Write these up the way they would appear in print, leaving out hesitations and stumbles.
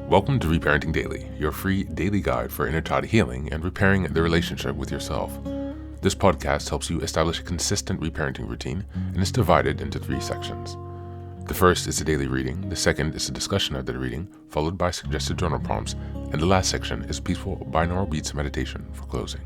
Welcome to Reparenting Daily, your free daily guide for inner child healing and repairing the relationship with yourself. This podcast helps you establish a consistent reparenting routine and is divided into 3 sections. The first is the daily reading, the second is a discussion of the reading, followed by suggested journal prompts, and the last section is peaceful binaural beats meditation for closing.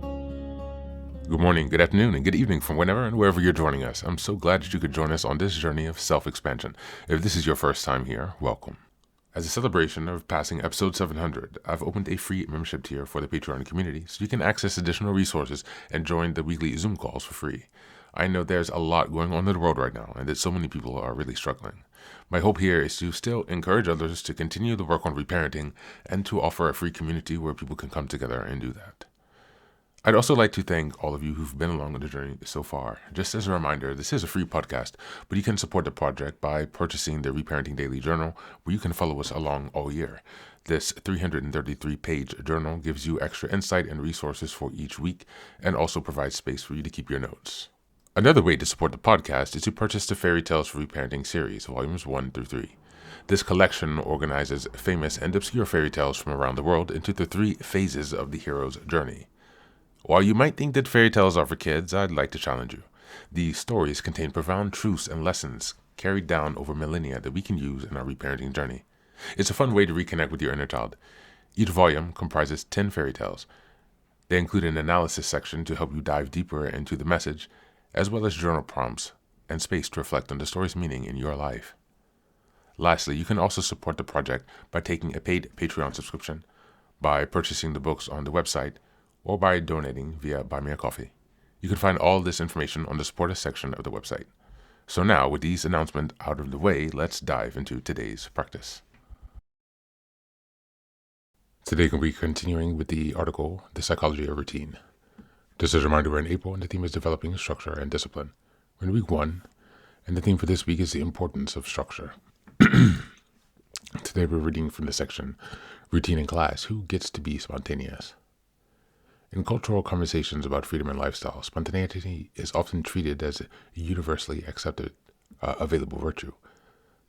Good morning, good afternoon, and good evening from whenever and wherever you're joining us. I'm so glad that you could join us on this journey of self-expansion. If this is your first time here, welcome. As a celebration of passing episode 700, I've opened a free membership tier for the Patreon community so you can access additional resources and join the weekly Zoom calls for free. I know there's a lot going on in the world right now and that so many people are really struggling. My hope here is to still encourage others to continue the work on reparenting and to offer a free community where people can come together and do that. I'd also like to thank all of you who've been along on the journey so far. Just as a reminder, this is a free podcast, but you can support the project by purchasing the Reparenting Daily Journal, where you can follow us along all year. This 333-page journal gives you extra insight and resources for each week, and also provides space for you to keep your notes. Another way to support the podcast is to purchase the Fairy Tales for Reparenting series, volumes 1 through 3. This collection organizes famous and obscure fairy tales from around the world into the 3 phases of the hero's journey. While you might think that fairy tales are for kids, I'd like to challenge you. These stories contain profound truths and lessons carried down over millennia that we can use in our reparenting journey. It's a fun way to reconnect with your inner child. Each volume comprises 10 fairy tales. They include an analysis section to help you dive deeper into the message, as well as journal prompts and space to reflect on the story's meaning in your life. Lastly, you can also support the project by taking a paid Patreon subscription, by purchasing the books on the website, or by donating via Buy Me a Coffee. You can find all this information on the Support Us section of the website. So now, with these announcements out of the way, let's dive into today's practice. Today we'll be continuing with the article, The Psychology of Routine. Just as a reminder, we're in April and the theme is developing structure and discipline. We're in week 1, and the theme for this week is the importance of structure. Today we're reading from the section, Routine in Class, Who Gets to Be Spontaneous? In cultural conversations about freedom and lifestyle, spontaneity is often treated as a universally accepted, available virtue.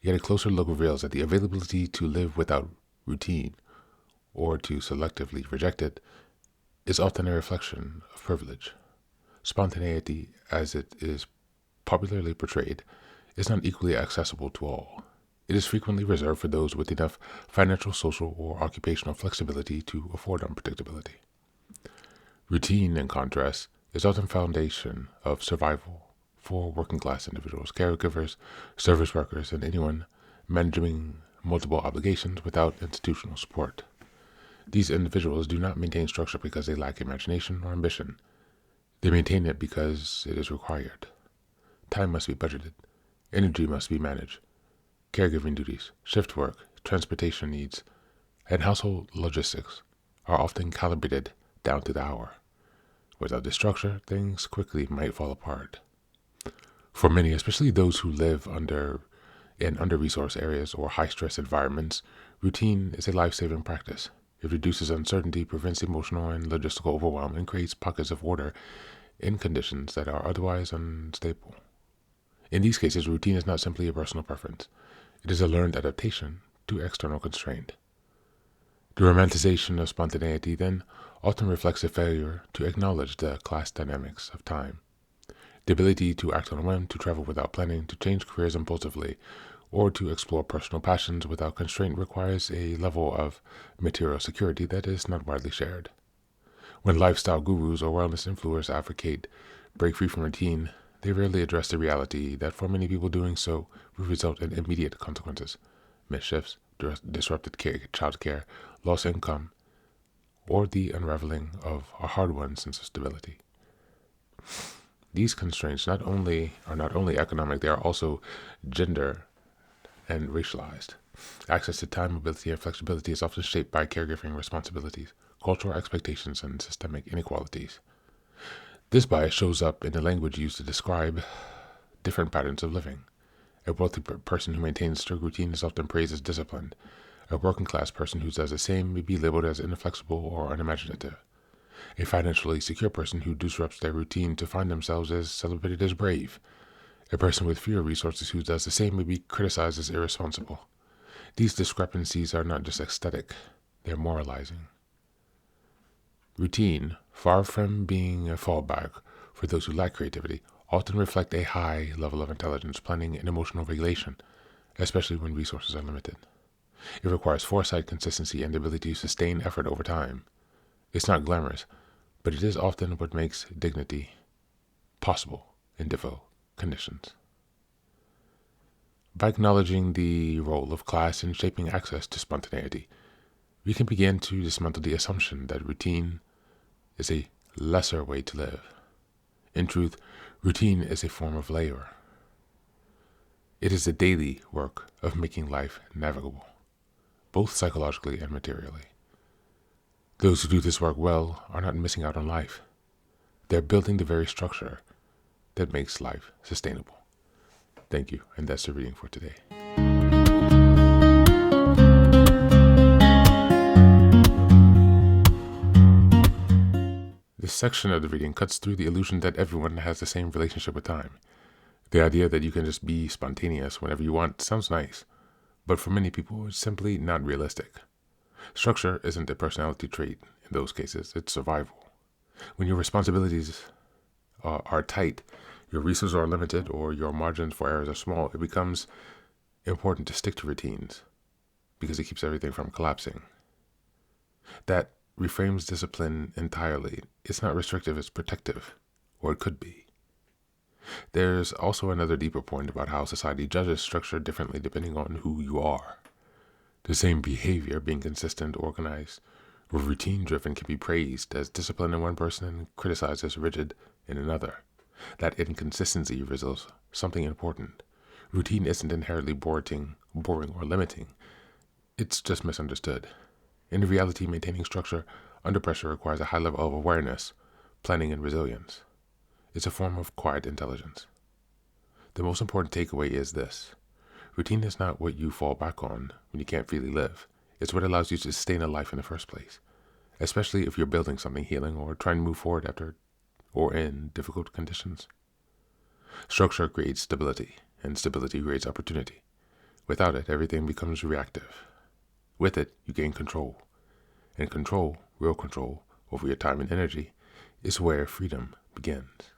Yet a closer look reveals that the availability to live without routine, or to selectively reject it, is often a reflection of privilege. Spontaneity, as it is popularly portrayed, is not equally accessible to all. It is frequently reserved for those with enough financial, social, or occupational flexibility to afford unpredictability. Routine, in contrast, is often foundation of survival for working-class individuals, caregivers, service workers, and anyone managing multiple obligations without institutional support. These individuals do not maintain structure because they lack imagination or ambition. They maintain it because it is required. Time must be budgeted. Energy must be managed. Caregiving duties, shift work, transportation needs, and household logistics are often calibrated down to the hour. Without this structure, things quickly might fall apart. For many, especially those who live in under-resourced areas or high-stress environments, routine is a life-saving practice. It reduces uncertainty, prevents emotional and logistical overwhelm, and creates pockets of order in conditions that are otherwise unstable. In these cases, routine is not simply a personal preference. It is a learned adaptation to external constraint. The romanticization of spontaneity then often reflects a failure to acknowledge the class dynamics of time. The ability to act on a whim, to travel without planning, to change careers impulsively, or to explore personal passions without constraint requires a level of material security that is not widely shared. When lifestyle gurus or wellness influencers advocate break free from routine, they rarely address the reality that for many people doing so will result in immediate consequences: missed shifts, disrupted child care, lost income, or the unraveling of a hard-won sense of stability. These constraints are not only economic, they are also gender and racialized. Access to time, mobility, and flexibility is often shaped by caregiving responsibilities, cultural expectations, and systemic inequalities. This bias shows up in the language used to describe different patterns of living. A wealthy person who maintains strict routine is often praised as disciplined. A working-class person who does the same may be labeled as inflexible or unimaginative. A financially secure person who disrupts their routine to find themselves is celebrated as brave. A person with fewer resources who does the same may be criticized as irresponsible. These discrepancies are not just aesthetic, they're moralizing. Routine, far from being a fallback for those who lack creativity, often reflect a high level of intelligence, planning, and emotional regulation, especially when resources are limited. It requires foresight, consistency, and the ability to sustain effort over time. It's not glamorous, but it is often what makes dignity possible in difficult conditions. By acknowledging the role of class in shaping access to spontaneity, we can begin to dismantle the assumption that routine is a lesser way to live. In truth, routine is a form of labor. It is the daily work of making life navigable, both psychologically and materially. Those who do this work well are not missing out on life. They're building the very structure that makes life sustainable. Thank you, and that's the reading for today. This section of the reading cuts through the illusion that everyone has the same relationship with time. The idea that you can just be spontaneous whenever you want sounds nice, but for many people, it's simply not realistic. Structure isn't a personality trait in those cases, it's survival. When your responsibilities are tight, your resources are limited, or your margins for errors are small, it becomes important to stick to routines because it keeps everything from collapsing. That reframes discipline entirely. It's not restrictive, it's protective, or it could be. There's also another deeper point about how society judges structure differently depending on who you are. The same behavior, being consistent, organized, or routine-driven, can be praised as discipline in one person and criticized as rigid in another. That inconsistency reveals something important. Routine isn't inherently boring or limiting. It's just misunderstood. In reality, maintaining structure under pressure requires a high level of awareness, planning, and resilience. It's a form of quiet intelligence. The most important takeaway is this. Routine is not what you fall back on when you can't really live. It's what allows you to sustain a life in the first place, especially if you're building something, healing, or trying to move forward after or in difficult conditions. Structure creates stability, and stability creates opportunity. Without it, everything becomes reactive. With it, you gain control. And control, real control, over your time and energy, is where freedom begins.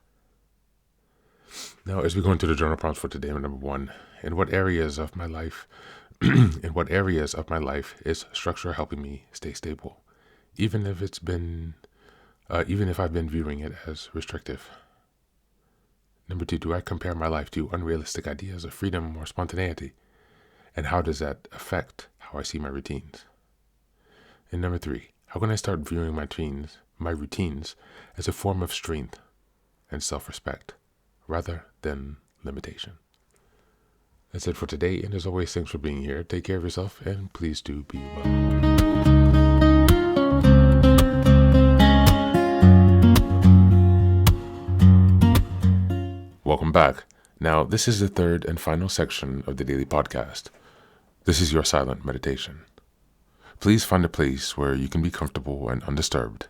Now, as we go into the journal prompts for today, number 1, in what areas of my life is structure helping me stay stable, even if I've been viewing it as restrictive? Number 2, do I compare my life to unrealistic ideas of freedom or spontaneity? And how does that affect how I see my routines? And number 3, how can I start viewing my routines as a form of strength and self-respect rather than limitation? That's it for today, and as always, thanks for being here. Take care of yourself, and please do be well. Welcome back. Now, this is the third and final section of the daily podcast. This is your silent meditation. Please find a place where you can be comfortable and undisturbed,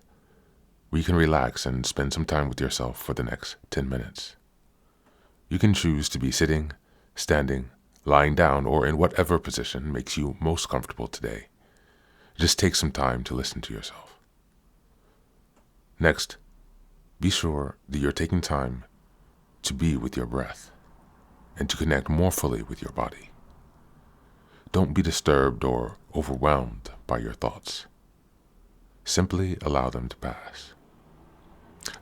where you can relax and spend some time with yourself for the next 10 minutes. You can choose to be sitting, standing, lying down, or in whatever position makes you most comfortable today. Just take some time to listen to yourself. Next, be sure that you're taking time to be with your breath and to connect more fully with your body. Don't be disturbed or overwhelmed by your thoughts. Simply allow them to pass.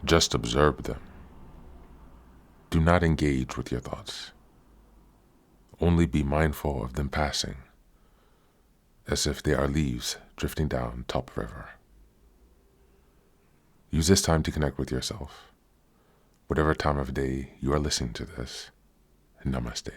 Just observe them. Do not engage with your thoughts. Only be mindful of them passing, as if they are leaves drifting down top river. Use this time to connect with yourself. Whatever time of day you are listening to this, namaste.